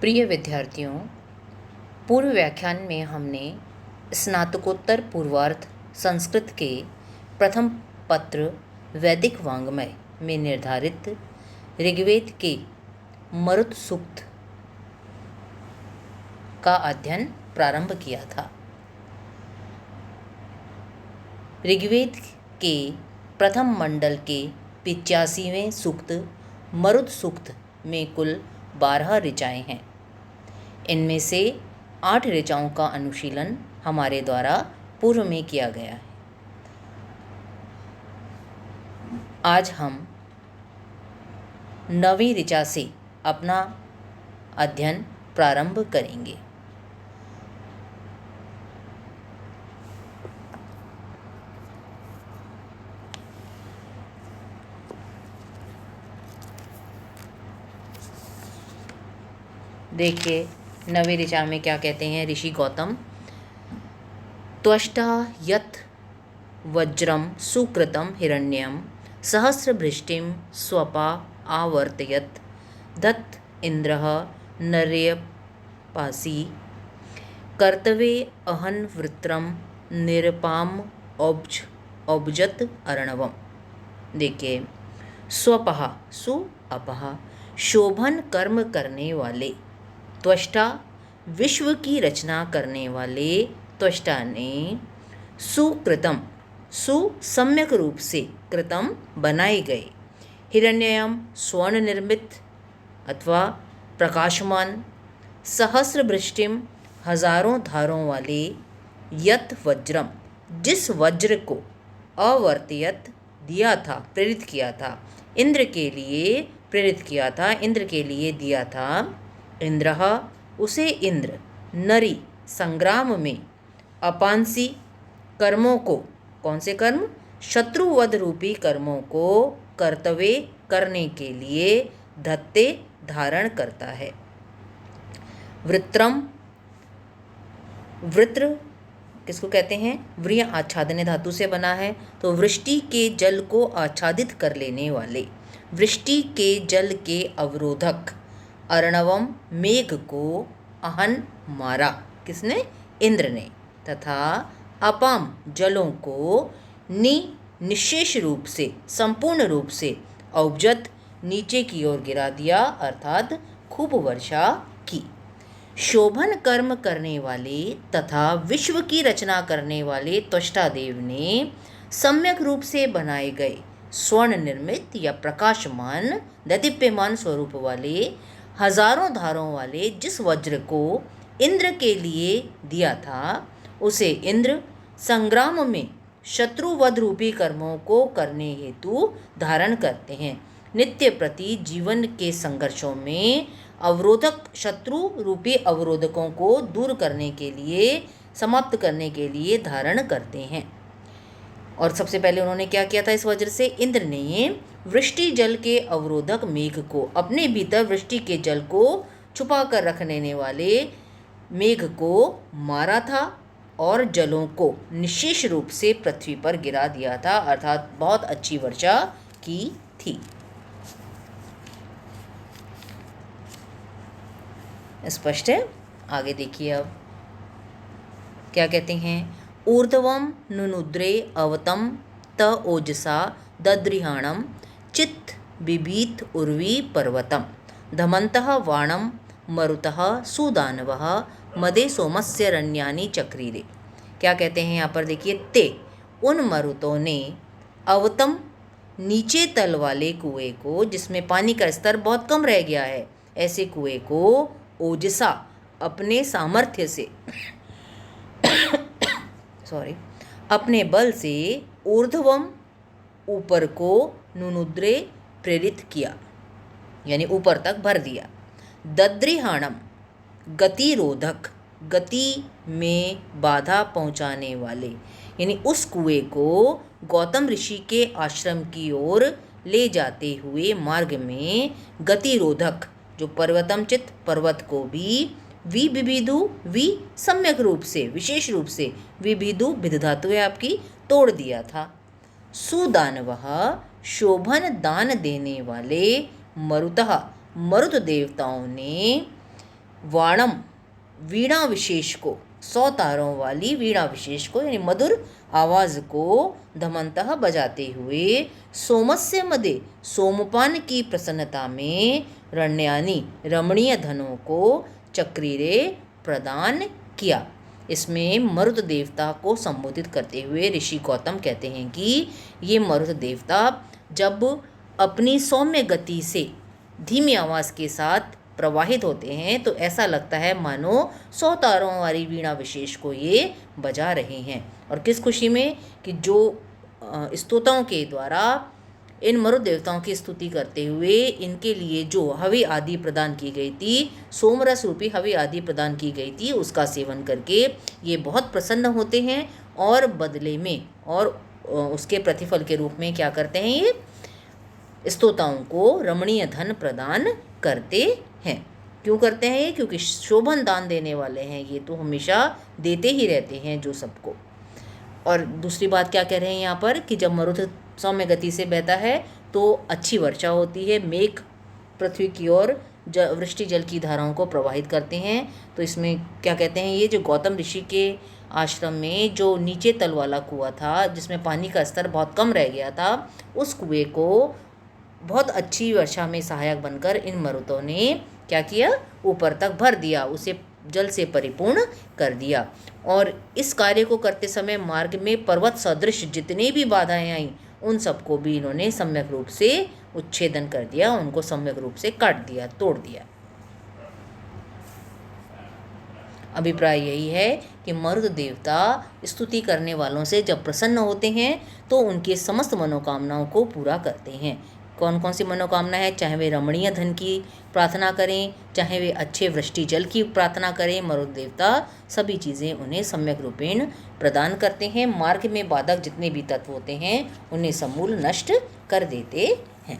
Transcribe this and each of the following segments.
प्रिय विद्यार्थियों, पूर्व व्याख्यान में हमने स्नातकोत्तर पूर्वार्ध संस्कृत के प्रथम पत्र वैदिक वाङ्मय में निर्धारित ऋग्वेद के मरुत सूक्त का अध्ययन प्रारंभ किया था। ऋग्वेद के प्रथम मंडल के 85वें सूक्त मरुत सूक्त में कुल 12 ऋचाएँ हैं। इनमें से 8 ऋचाओं का अनुशीलन हमारे द्वारा पूर्व में किया गया है। आज हम 9वीं ऋचा से अपना अध्ययन प्रारंभ करेंगे। देखिए 9वीं ऋचा में क्या कहते हैं ऋषि गौतम। त्वष्टा यत् वज्रम सुकृतम हिरण्यम सहस्रभृष्टिम स्वपा आवर्तयत् दत्त इंद्रः नर्यपासी कर्तवे अहन वृत्रम निरपाम औब्जत अर्णवम। देखिए स्वपः सु अपः शोभन कर्म करने वाले त्वष्टा, विश्व की रचना करने वाले त्वष्टा ने सुकृतम, सु सम्यक रूप से, कृतम बनाए गए, हिरण्ययम स्वर्ण निर्मित अथवा प्रकाशमान, सहस्रभृष्टिम हजारों धारों वाले, यत वज्रम जिस वज्र को, अवर्तयत दिया था, प्रेरित किया था, इंद्र के लिए प्रेरित किया था, इंद्र के लिए दिया था, इंद्रः उसे इंद्र, नरी संग्राम में, अपांसी कर्मों को, कौन से कर्म, शत्रुवध रूपी कर्मों को कर्तव्य करने के लिए धत्ते धारण करता है। वृत्रम, वृत्र किसको कहते हैं, व्रिय आच्छादने धातु से बना है, तो वृष्टि के जल को आच्छादित कर लेने वाले, वृष्टि के जल के अवरोधक, अर्णवम मेघ को अहन मारा, किसने, इंद्र ने, तथा अपाम जलों को निशेष रूप से, संपूर्ण रूप से, औब्जत नीचे की ओर गिरा दिया, अर्थात खूब वर्षा की। शोभन कर्म करने वाले तथा विश्व की रचना करने वाले त्वष्टा देव ने सम्यक रूप से बनाए गए स्वर्ण निर्मित या प्रकाशमान दैदीप्यमान स्वरूप वाले, हजारों धारों वाले जिस वज्र को इंद्र के लिए दिया था, उसे इंद्र संग्राम में शत्रुवध रूपी कर्मों को करने हेतु धारण करते हैं। नित्य प्रति जीवन के संघर्षों में अवरोधक, शत्रु रूपी अवरोधकों को दूर करने के लिए, समाप्त करने के लिए धारण करते हैं। और सबसे पहले उन्होंने क्या किया था, इस वज्र से इंद्र ने वृष्टि जल के अवरोधक मेघ को, अपने भीतर वृष्टि के जल को छुपा कर रखने वाले मेघ को मारा था और जलों को निशेष रूप से पृथ्वी पर गिरा दिया था, अर्थात बहुत अच्छी वर्षा की थी। स्पष्ट है। आगे देखिए अब क्या कहते हैं। ऊर्ध्वम नुनुद्रे अवतम त ओजसा दद्रिहाणम चित्त बिभीत उर्वी पर्वतम धमंतः वाणम मरुतः सुदानवः मदे सोमस्य रण्यानि चक्रीरे। क्या कहते हैं यहाँ पर देखिए, ते उन मरुतों ने अवतम नीचे तल वाले कुएं को, जिसमें पानी का स्तर बहुत कम रह गया है, ऐसे कुएं को ओजसा अपने सामर्थ्य से अपने बल से, ऊर्ध्वम ऊपर को, नुनुद्रे प्रेरित किया, यानी ऊपर तक भर दिया, दद्रिहाणम गतिरोधक, गति में बाधा पहुंचाने वाले, यानी उस कुएं को गौतम ऋषि के आश्रम की ओर ले जाते हुए मार्ग में गतिरोधक, जो पर्वतम चित, पर्वत को भी, विबिधु, वि सम्यक रूप से, विशेष रूप से, विबिधु विध धातु है आपकी, तोड़ दिया था। सुदानवः शोभन दान देने वाले, मरुतः मरुत देवताओं ने वाणम वीणा विशेष को, 100 तारों वाली वीणा विशेष को यानी मधुर आवाज़ को धमंतः बजाते हुए सोमस्य मदे सोमपान की प्रसन्नता में रण्यानी रमणीय धनों को चक्रीरे प्रदान किया। इसमें मरुत देवता को संबोधित करते हुए ऋषि गौतम कहते हैं कि ये मरुत देवता जब अपनी सौम्य गति से धीमी आवाज़ के साथ प्रवाहित होते हैं तो ऐसा लगता है मानो 100 तारों वाली वीणा विशेष को ये बजा रहे हैं। और किस खुशी में कि जो स्तोताओं के द्वारा इन मरुत देवताओं की स्तुति करते हुए इनके लिए जो हवि आदि प्रदान की गई थी, सोमरस रूपी हवि आदि प्रदान की गई थी, उसका सेवन करके ये बहुत प्रसन्न होते हैं और बदले में और उसके प्रतिफल के रूप में क्या करते हैं, ये स्तोताओं को रमणीय धन प्रदान करते हैं। क्यों करते हैं ये? क्योंकि शोभन दान देने वाले हैं, ये तो हमेशा देते ही रहते हैं जो सबको। और दूसरी बात क्या कह रहे हैं यहाँ पर कि जब मरुत सौम्य गति से बहता है तो अच्छी वर्षा होती है, मेघ पृथ्वी की ओर वृष्टि जल की धाराओं को प्रवाहित करते हैं। तो इसमें क्या कहते हैं, ये जो गौतम ऋषि के आश्रम में जो नीचे तल वाला कुआं था जिसमें पानी का स्तर बहुत कम रह गया था, उस कुएं को बहुत अच्छी वर्षा में सहायक बनकर इन मरुतों ने क्या किया, ऊपर तक भर दिया, उसे जल से परिपूर्ण कर दिया। और इस कार्य को करते समय मार्ग में पर्वत सदृश जितनी भी बाधाएं आईं उन सबको भी इन्होंने सम्यक रूप से उच्छेदन कर दिया, उनको सम्यक रूप से काट दिया, तोड़ दिया। अभिप्राय यही है कि मरुत देवता स्तुति करने वालों से जब प्रसन्न होते हैं तो उनके समस्त मनोकामनाओं को पूरा करते हैं। कौन कौन सी मनोकामना है, चाहे वे रमणीय धन की प्रार्थना करें, चाहे वे अच्छे वृष्टि जल की प्रार्थना करें, मरुत देवता सभी चीज़ें उन्हें सम्यक रूपेण प्रदान करते हैं। मार्ग में बाधक जितने भी तत्व होते हैं उन्हें समूल नष्ट कर देते हैं।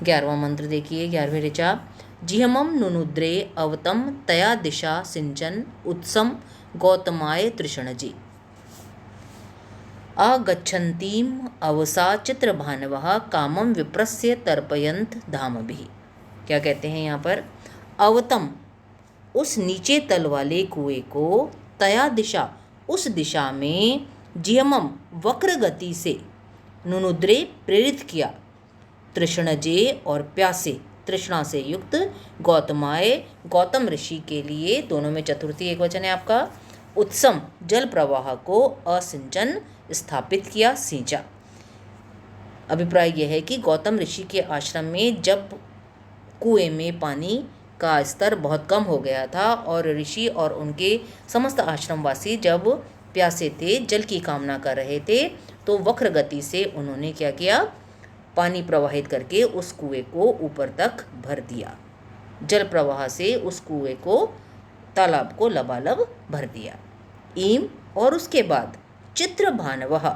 11वां मंत्र देखिए, 11वीं ऋचा। जिहमम नुनुद्रे अवतम तया दिशा सिंचन उत्सम गौतमाय तृष्णजी अगच्छन्तीम अवसा चित्रभानवः कामम विप्रस्य तर्पयंत धामभिः। क्या कहते हैं यहाँ पर, अवतम उस नीचे तल वाले कुएं को, तया दिशा उस दिशा में, जियमम वक्र गति से, नुनुद्रे प्रेरित किया, तृष्णजे और प्यासे तृष्णा से युक्त, गौतमाय गौतम ऋषि के लिए, दोनों में चतुर्थी एक वचन है आपका, उत्सम जल प्रवाह को असिंचन स्थापित किया, सींचा। अभिप्राय यह है कि गौतम ऋषि के आश्रम में जब कुएं में पानी का स्तर बहुत कम हो गया था और ऋषि और उनके समस्त आश्रमवासी जब प्यासे थे, जल की कामना कर रहे थे, तो वक्र गति से उन्होंने क्या किया, पानी प्रवाहित करके उस कुएं को ऊपर तक भर दिया। जल प्रवाह से उस कुएं को, तालाब को लबालब भर दिया। ईम और उसके बाद चित्र भानवः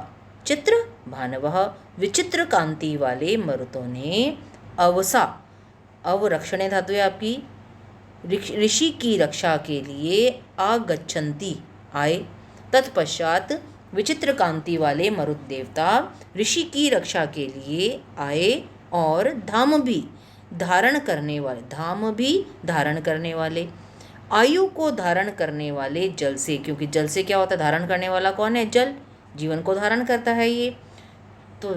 विचित्र कांति वाले मरुतों ने अवसा, अवरक्षणे धातु है आपकी, ऋषि की रक्षा के लिए आगच्छन्ति आए, तत्पश्चात विचित्र कांति वाले मरुत देवता ऋषि की रक्षा के लिए आए और धाम भी धारण करने वाले, आयु को धारण करने वाले जल से, क्योंकि जल से क्या होता है, धारण करने वाला कौन है, जल जीवन को धारण करता है ये, तो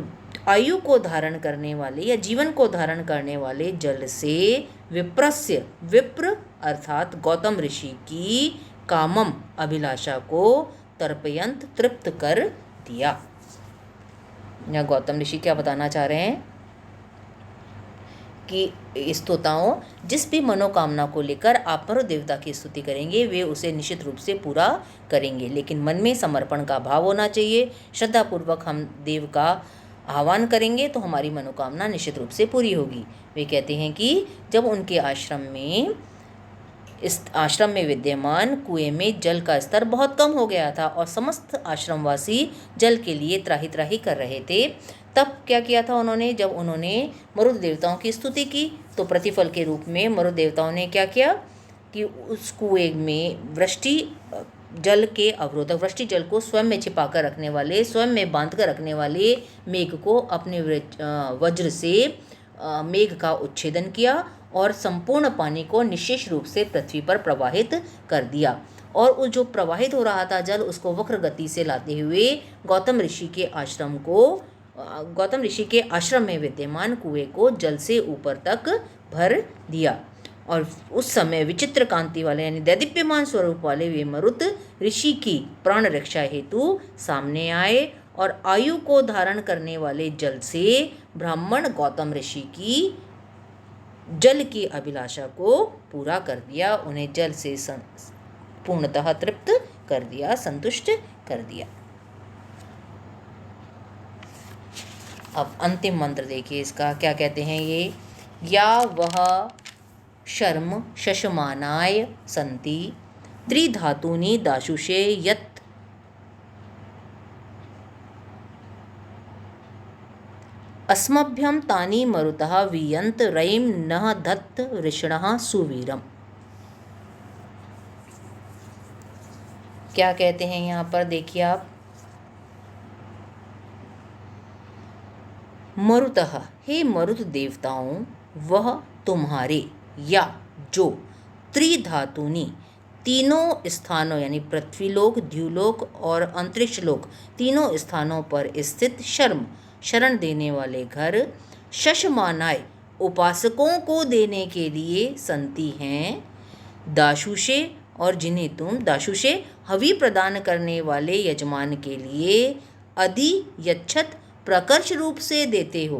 आयु को धारण करने वाले या जीवन को धारण करने वाले जल से विप्रस्य, विप्र अर्थात गौतम ऋषि की कामम अभिलाषा को तर्पयंत तृप्त कर दिया। यहाँ गौतम ऋषि क्या बताना चाह रहे हैं कि स्तोताओं जिस भी मनोकामना को लेकर आप मरुत देवता की स्तुति करेंगे वे उसे निश्चित रूप से पूरा करेंगे, लेकिन मन में समर्पण का भाव होना चाहिए। श्रद्धापूर्वक हम देव का आह्वान करेंगे तो हमारी मनोकामना निश्चित रूप से पूरी होगी। वे कहते हैं कि जब उनके इस आश्रम में विद्यमान कुएं में जल का स्तर बहुत कम हो गया था और समस्त आश्रमवासी जल के लिए त्राही त्राही कर रहे थे, तब क्या किया था उन्होंने, जब उन्होंने मरुत देवताओं की स्तुति की तो प्रतिफल के रूप में मरुत देवताओं ने क्या किया कि उस कुएं में वृष्टि जल के अवरोधक, वृष्टि जल को स्वयं में छिपा कर रखने वाले, स्वयं में बांध कर रखने वाले मेघ को अपने वज्र से मेघ का उच्छेदन किया और संपूर्ण पानी को निश्शेष रूप से पृथ्वी पर प्रवाहित कर दिया। और उस जो प्रवाहित हो रहा था जल, उसको वक्र गति से लाते हुए गौतम ऋषि के आश्रम में विद्यमान कुएं को जल से ऊपर तक भर दिया। और उस समय विचित्र कांति वाले यानी दैदीप्यमान स्वरूप वाले वे मरुत ऋषि की प्राण रक्षा हेतु सामने आए और आयु को धारण करने वाले जल से ब्राह्मण गौतम ऋषि की जल की अभिलाषा को पूरा कर दिया, उन्हें जल से पूर्णतः तृप्त कर दिया, संतुष्ट कर दिया। अब अंतिम मंत्र देखिए इसका क्या कहते हैं ये। या वह शर्म शशमानाय संति त्रिधातूनि दाशुषे यत् अस्मभ्यं तानि मरुतः वीयन्त रयिं नः धत्त वृषणः सुवीरम। क्या कहते हैं यहाँ पर देखिए आप। मरुतः, हे मरुत देवताओं, वह तुम्हारे या जो त्रिधातुनि तीनों स्थानों यानी पृथ्वीलोक, द्युलोक और अंतरिक्ष लोक तीनों स्थानों पर स्थित शरण देने वाले घर शशमानाय उपासकों को देने के लिए संति हैं, दाशुषे और जिन्हें तुम दाशुषे हवि प्रदान करने वाले यजमान के लिए अधि यच्छत प्रकर्ष रूप से देते हो,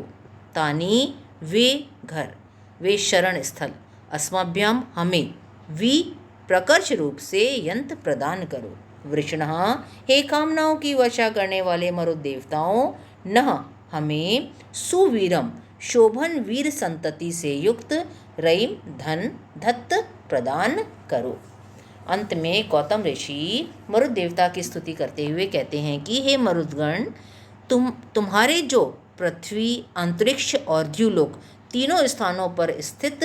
तानी वे घर, वे शरण स्थल, अस्मभ्यम हमें, वी प्रकर्ष रूप से यंत्र प्रदान करो, वृषणः हे कामनाओं की वर्षा करने वाले मरुत देवताओं, नः हमें, सुवीरम शोभन वीर संतति से युक्त, रयिम धन धत्त प्रदान करो। अंत में गौतम ऋषि मरुत देवता की स्तुति करते हुए कहते हैं कि हे मरुदगण, तुम्हारे जो पृथ्वी, अंतरिक्ष और द्युलोक तीनों स्थानों पर स्थित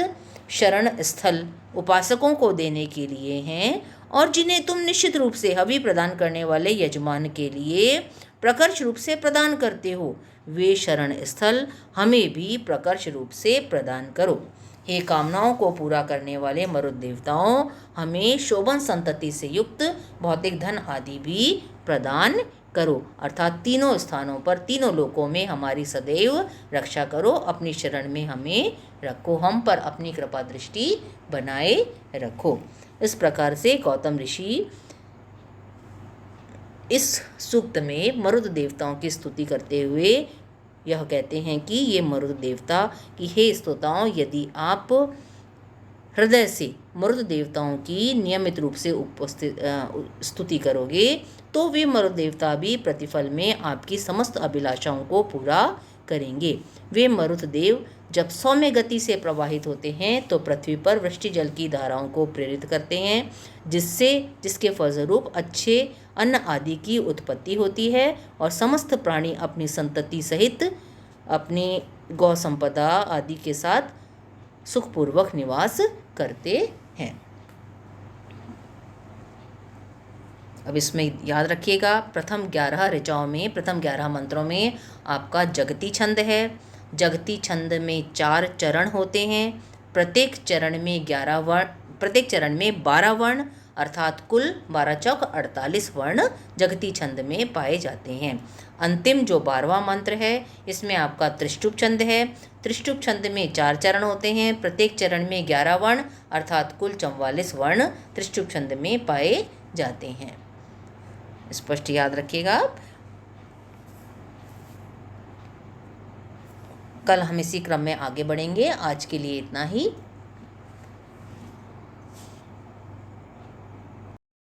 शरण स्थल उपासकों को देने के लिए हैं और जिन्हें तुम निश्चित रूप से हवि प्रदान करने वाले यजमान के लिए प्रकर्ष रूप से प्रदान करते हो, वे शरण स्थल हमें भी प्रकर्ष रूप से प्रदान करो। हे कामनाओं को पूरा करने वाले मरुत देवताओं, हमें शोभन संतति से युक्त भौतिक धन आदि भी प्रदान करो, अर्थात तीनों स्थानों पर तीनों लोकों में हमारी सदैव रक्षा करो, अपनी शरण में हमें रखो, हम पर अपनी कृपा दृष्टि बनाए रखो। इस प्रकार से गौतम ऋषि इस सूक्त में मरुत देवताओं की स्तुति करते हुए यह कहते हैं कि ये मरुत देवता कि हे स्तोताओं, यदि आप हृदय से मरुत देवताओं की नियमित रूप से स्तुति करोगे तो वे मरुत देवता भी प्रतिफल में आपकी समस्त अभिलाषाओं को पूरा करेंगे। वे मरुत देव जब सौम्य गति से प्रवाहित होते हैं तो पृथ्वी पर वृष्टि जल की धाराओं को प्रेरित करते हैं, जिसके फलस्वरूप अच्छे अन्न आदि की उत्पत्ति होती है और समस्त प्राणी अपनी संतति सहित अपनी गौ संपदा आदि के साथ सुखपूर्वक निवास करते हैं। अब इसमें याद रखिएगा, प्रथम 11 ऋचाओं में, प्रथम 11 मंत्रों में आपका जगती छंद है। जगती छंद में 4 चरण होते हैं। प्रत्येक चरण में 12 वर्ण अर्थात कुल 12 चौक 48 वर्ण जगती छंद में पाए जाते हैं। अंतिम जो 12वां मंत्र है इसमें आपका त्रिष्टुप छंद है। त्रिष्टुप छंद में 4 चरण होते हैं। प्रत्येक चरण में 11 वर्ण अर्थात कुल 44 वर्ण त्रिष्टुप छंद में पाए जाते हैं। स्पष्ट याद रखिएगा आप। कल हम इसी क्रम में आगे बढ़ेंगे। आज के लिए इतना ही।